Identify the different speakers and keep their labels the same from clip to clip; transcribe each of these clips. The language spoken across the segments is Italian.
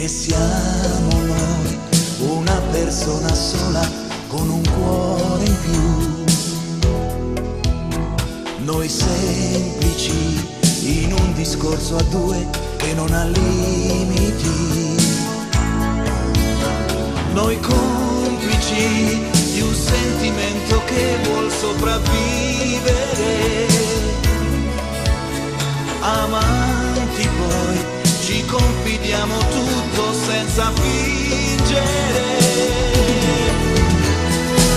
Speaker 1: che siamo noi, una persona sola con un cuore in più. Noi semplici in un discorso a due che non ha limiti. Noi complici di un sentimento che vuol sopravvivere. Amanti poi ci confidiamo tutto senza fingere.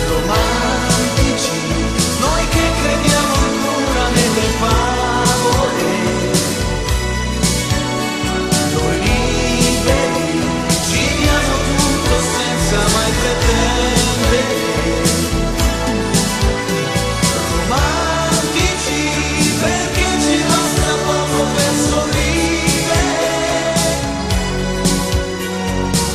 Speaker 1: Romantici, noi che crediamo ancora nelle favole. Noi liberi, ci diamo tutto senza mai pretendere. Romantici, perché ci basta poco per sorridere.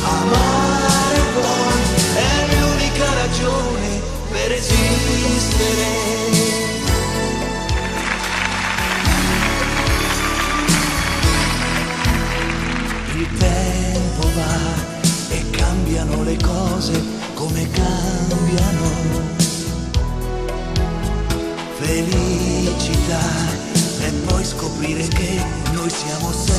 Speaker 1: Amare poi è l'unica ragione per esistere. Il tempo va e cambiano le cose come cambiano. Felicità e poi scoprire che noi siamo soli.